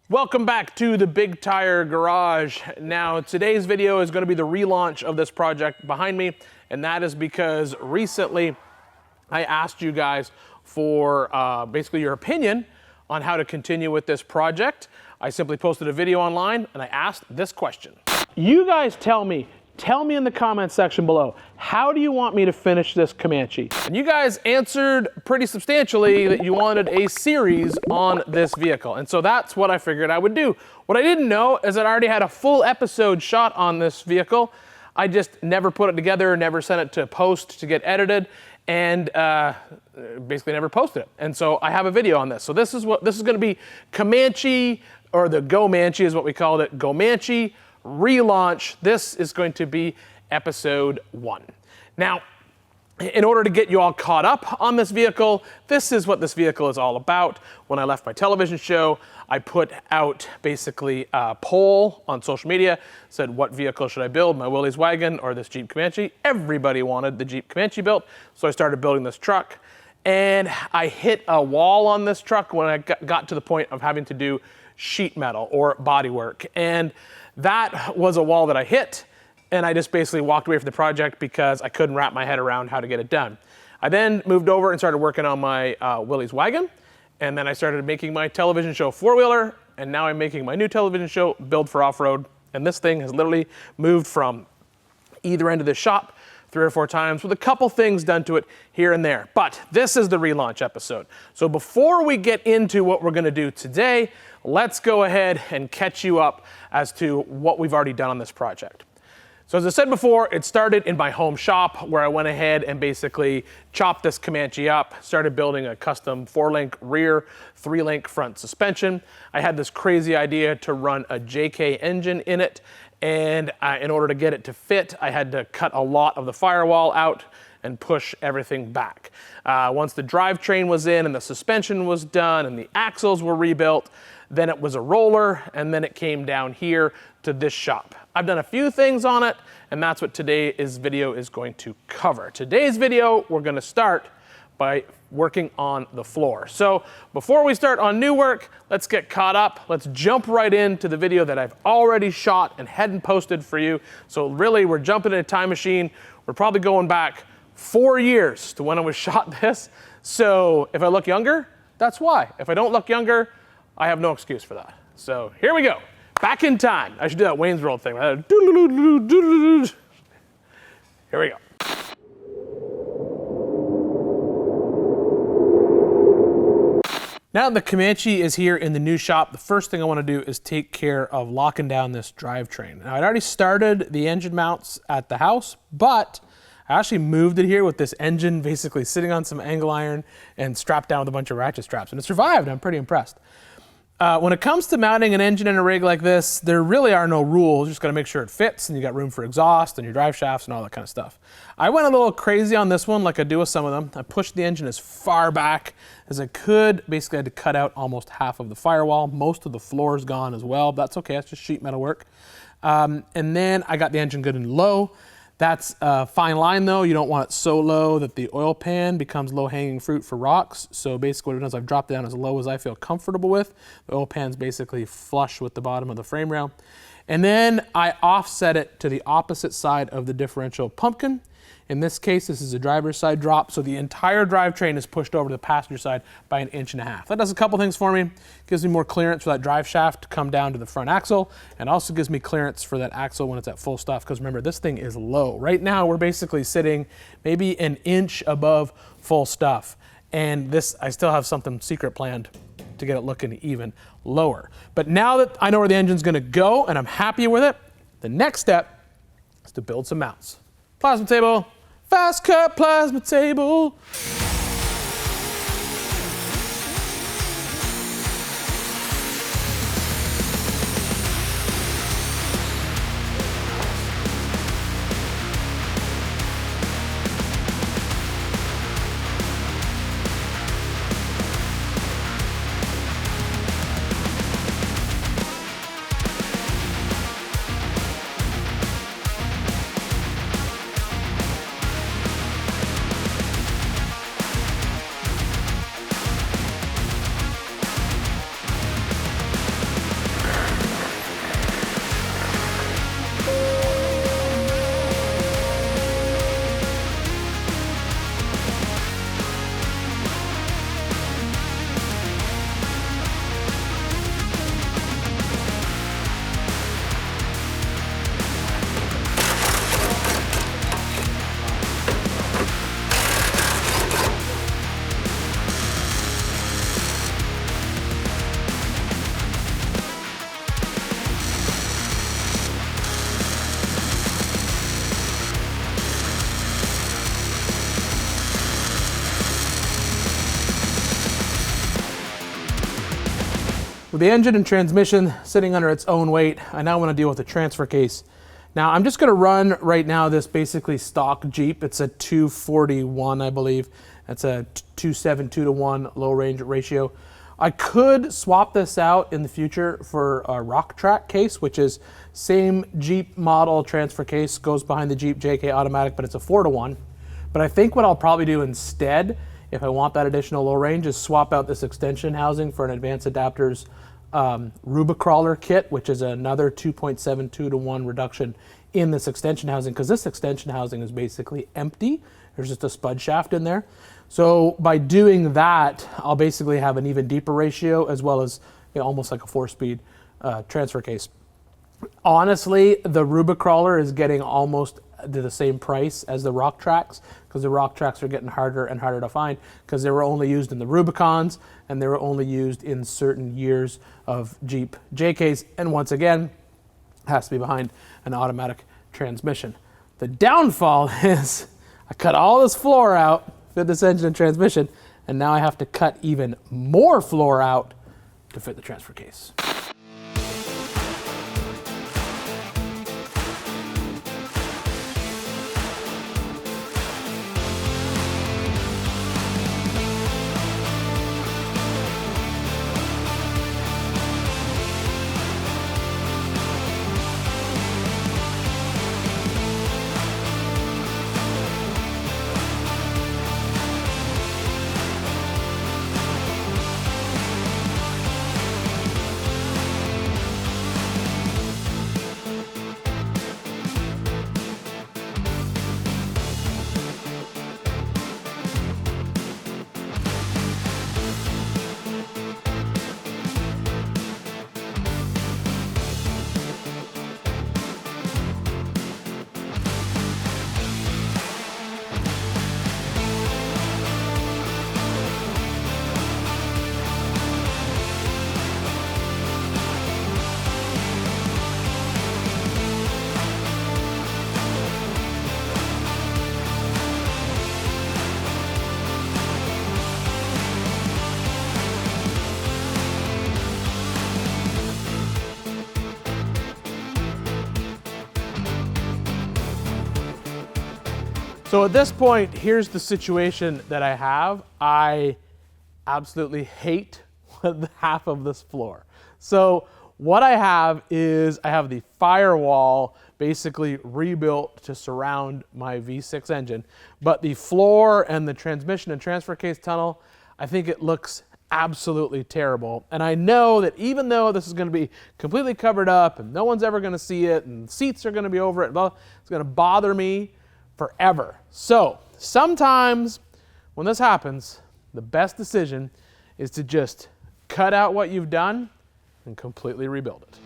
Welcome back to the Big Tire Garage. Now, today's video is going to be the relaunch of this project behind me, and that is because recently I asked you guys for basically your opinion on how to continue with this project. I simply posted a video online and I asked this question. You guys tell me in the comments section below, how do you want me to finish this Comanche? And you guys answered pretty substantially that you wanted a series on this vehicle. And so that's what I figured I would do. What I didn't know is that I already had a full episode shot on this vehicle. I just never put it together, never sent it to post to get edited, and basically never posted it. And so I have a video on this. So this is gonna be Comanche, or the Gomanche is what we called it, Gomanche Relaunch. This is going to be episode 1. Now, in order to get you all caught up on this vehicle, this is what this vehicle is all about. When I left my television show, I put out basically a poll on social media, said what vehicle should I build, my Willys wagon or this Jeep Comanche? Everybody wanted the Jeep Comanche built, so I started building this truck. And I hit a wall on this truck when I got to the point of having to do sheet metal or bodywork. And that was a wall that I hit, and I just basically walked away from the project because I couldn't wrap my head around how to get it done. I then moved over and started working on my Willys wagon, and then I started making my television show four-wheeler, and now I'm making my new television show, Build for Off-Road, and this thing has literally moved from either end of the shop 3 or 4 times with a couple things done to it here and there. But this is the relaunch episode. So before we get into what we're gonna do today, let's go ahead and catch you up as to what we've already done on this project. So as I said before, it started in my home shop where I went ahead and basically chopped this Comanche up, started building a custom 4-link rear, 3-link front suspension. I had this crazy idea to run a JK engine in it, and in order to get it to fit, I had to cut a lot of the firewall out and push everything back. Once the drivetrain was in and the suspension was done and the axles were rebuilt, then it was a roller, and then it came down here to this shop. I've done a few things on it, and that's what today's video is going to cover. Today's video, we're gonna start by working on the floor. So before we start on new work, let's get caught up. Let's jump right into the video that I've already shot and hadn't posted for you. So really, we're jumping in a time machine. We're probably going back 4 years to when I was shot this. So if I look younger, that's why. If I don't look younger, I have no excuse for that. So here we go, back in time. I should do that Wayne's World thing. Here we go. Now the Comanche is here in the new shop, the first thing I want to do is take care of locking down this drivetrain. Now I'd already started the engine mounts at the house, but I actually moved it here with this engine basically sitting on some angle iron and strapped down with a bunch of ratchet straps, and it survived. I'm pretty impressed. When it comes to mounting an engine in a rig like this, there really are no rules. You just gotta make sure it fits and you got room for exhaust and your drive shafts and all that kind of stuff. I went a little crazy on this one like I do with some of them. I pushed the engine as far back as I could. Basically I had to cut out almost half of the firewall. Most of the floor is gone as well, but that's okay, that's just sheet metal work. And then I got the engine good and low. That's a fine line though. You don't want it so low that the oil pan becomes low-hanging fruit for rocks. So basically what it does, I've dropped it down as low as I feel comfortable with. The oil pan's basically flush with the bottom of the frame rail. And then I offset it to the opposite side of the differential pumpkin. In this case, this is a driver's side drop, so the entire drivetrain is pushed over to the passenger side by 1.5 inches. That does a couple things for me. Gives me more clearance for that drive shaft to come down to the front axle, and also gives me clearance for that axle when it's at full stuff, because remember, this thing is low. Right now, we're basically sitting maybe 1 inch above full stuff, and this, I still have something secret planned to get it looking even lower. But now that I know where the engine's gonna go, and I'm happy with it, the next step is to build some mounts. Plasma table. Fast cut plasma table. With the engine and transmission sitting under its own weight, I now want to deal with the transfer case. Now I'm just going to run right now this basically stock Jeep. It's a 241, I believe. That's a 2.72:1 low range ratio. I could swap this out in the future for a rock track case, which is same Jeep model transfer case, goes behind the Jeep JK automatic, but it's a 4:1. But I think what I'll probably do instead, if I want that additional low range, is swap out this extension housing for an Advanced Adapters Rubicrawler kit, which is another 2.72:1 reduction in this extension housing, because this extension housing is basically empty. There's just a spud shaft in there. So by doing that, I'll basically have an even deeper ratio, as well as, you know, almost like a 4-speed transfer case. Honestly, the Rubicrawler is getting almost to the same price as the rock tracks, because the rock tracks are getting harder and harder to find, because they were only used in the Rubicons and they were only used in certain years of Jeep JKs, and once again has to be behind an automatic transmission. The downfall is I cut all this floor out fit this engine and transmission, and now I have to cut even more floor out to fit the transfer case. So at this point, here's the situation that I have. I absolutely hate half of this floor. So what I have is I have the firewall basically rebuilt to surround my V6 engine, but the floor and the transmission and transfer case tunnel, I think it looks absolutely terrible. And I know that even though this is going to be completely covered up and no one's ever going to see it and seats are going to be over it, it's going to bother me forever. So sometimes when this happens, the best decision is to just cut out what you've done and completely rebuild it.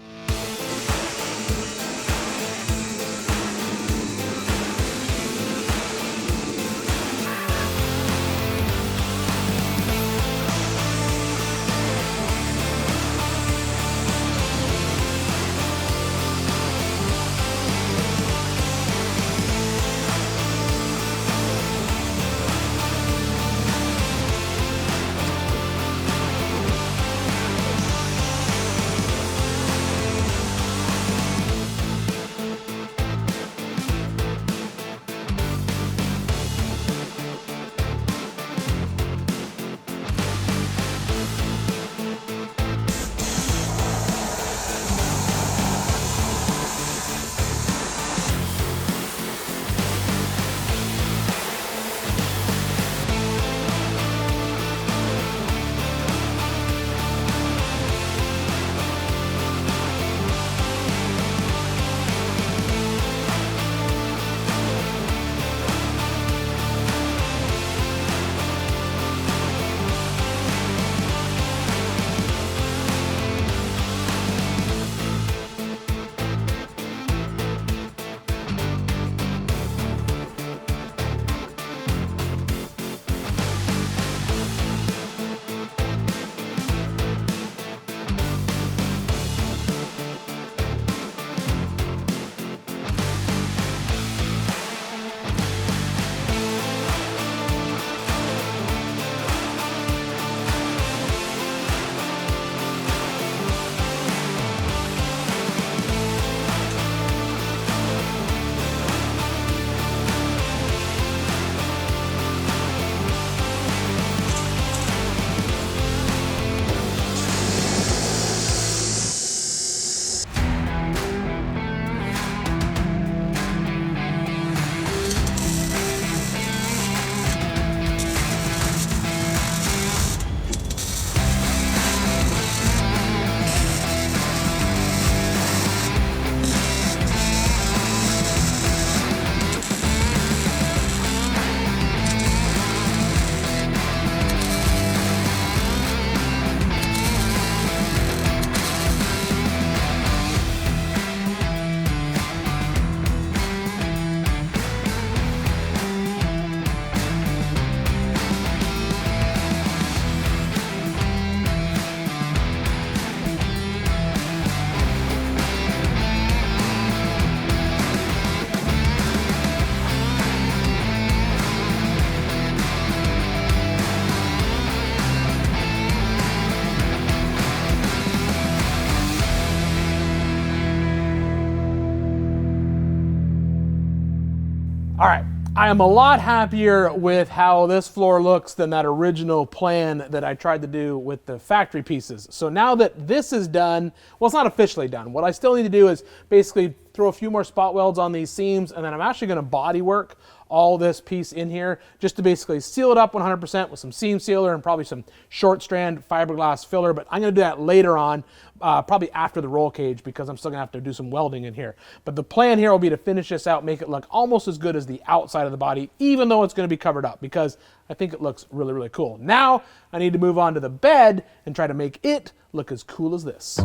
All right, I am a lot happier with how this floor looks than that original plan that I tried to do with the factory pieces. So now that this is done, well, it's not officially done. What I still need to do is basically throw a few more spot welds on these seams, and then I'm actually gonna body work all this piece in here just to basically seal it up 100% with some seam sealer and probably some short strand fiberglass filler, but I'm gonna do that later on, probably after the roll cage, because I'm still gonna have to do some welding in here. But the plan here will be to finish this out, make it look almost as good as the outside of the body, even though it's gonna be covered up, because I think it looks really, really cool. Now, I need to move on to the bed and try to make it look as cool as this.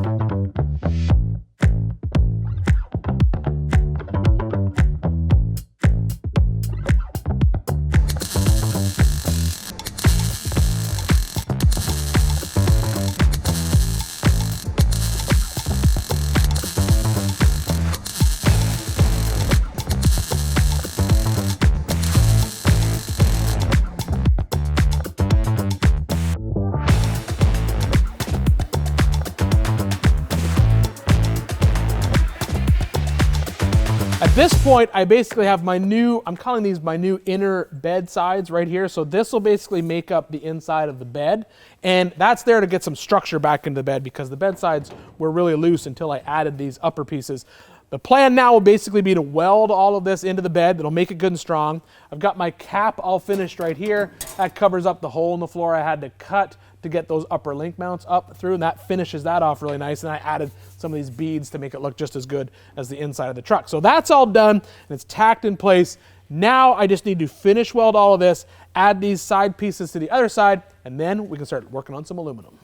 At this point, I basically have my new, I'm calling these my new inner bed sides right here. So this will basically make up the inside of the bed. And that's there to get some structure back into the bed, because the bed sides were really loose until I added these upper pieces. The plan now will basically be to weld all of this into the bed. That'll make it good and strong. I've got my cap all finished right here. That covers up the hole in the floor I had to cut to get those upper link mounts up through, and that finishes that off really nice. And I added some of these beads to make it look just as good as the inside of the truck. So that's all done, and it's tacked in place. Now I just need to finish weld all of this, add these side pieces to the other side, and then we can start working on some aluminum.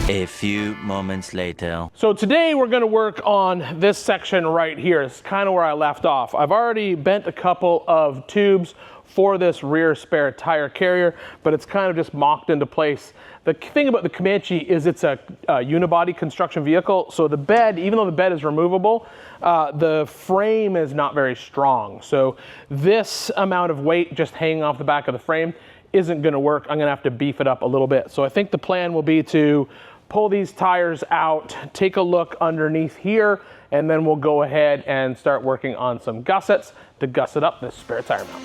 A few moments later. So today we're gonna work on this section right here. It's kind of where I left off. I've already bent a couple of tubes for this rear spare tire carrier, but it's kind of just mocked into place. The thing about the Comanche is it's a unibody construction vehicle, so the bed, even though the bed is removable, the frame is not very strong. So this amount of weight just hanging off the back of the frame isn't gonna work. I'm gonna have to beef it up a little bit. So I think the plan will be to pull these tires out, take a look underneath here, and then we'll go ahead and start working on some gussets to gusset up this spare tire mount.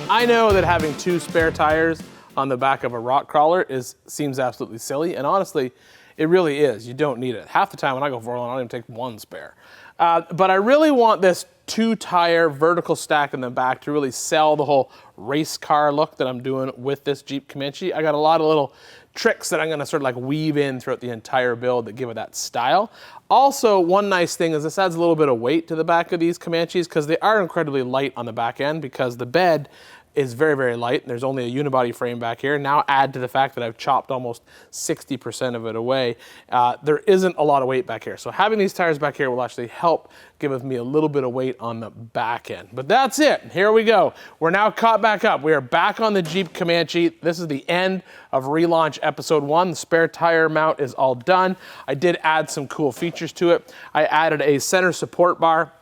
I know that having 2 spare tires on the back of a rock crawler seems absolutely silly, and honestly, it really is. You don't need it. Half the time when I go for Overland, I don't even take 1 spare. But I really want this 2-tire vertical stack in the back to really sell the whole race car look that I'm doing with this Jeep Comanche. I got a lot of little tricks that I'm gonna sort of like weave in throughout the entire build that give it that style. Also, one nice thing is this adds a little bit of weight to the back of these Comanches because they are incredibly light on the back end because the bed is very, very light. There's only a unibody frame back here. Now add to the fact that I've chopped almost 60% of it away. There isn't a lot of weight back here. So having these tires back here will actually help give me a little bit of weight on the back end. But that's it, here we go. We're now caught back up. We are back on the Jeep Comanche. This is the end of Relaunch episode 1. The spare tire mount is all done. I did add some cool features to it. I added a center support bar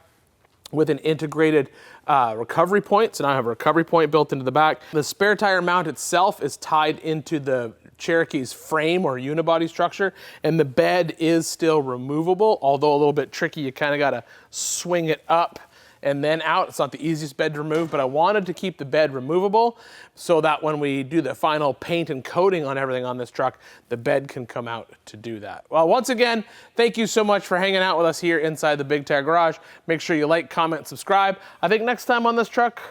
with an integrated recovery point. So now I have a recovery point built into the back. The spare tire mount itself is tied into the Cherokee's frame or unibody structure, and the bed is still removable, although a little bit tricky. You kind of got to swing it up and then out. It's not the easiest bed to remove, but I wanted to keep the bed removable so that when we do the final paint and coating on everything on this truck, the bed can come out to do that. Well, once again, thank you so much for hanging out with us here inside the Big Tire Garage. Make sure you like, comment, subscribe. I think next time on this truck,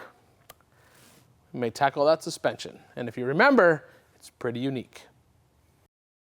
we may tackle that suspension. And if you remember, it's pretty unique.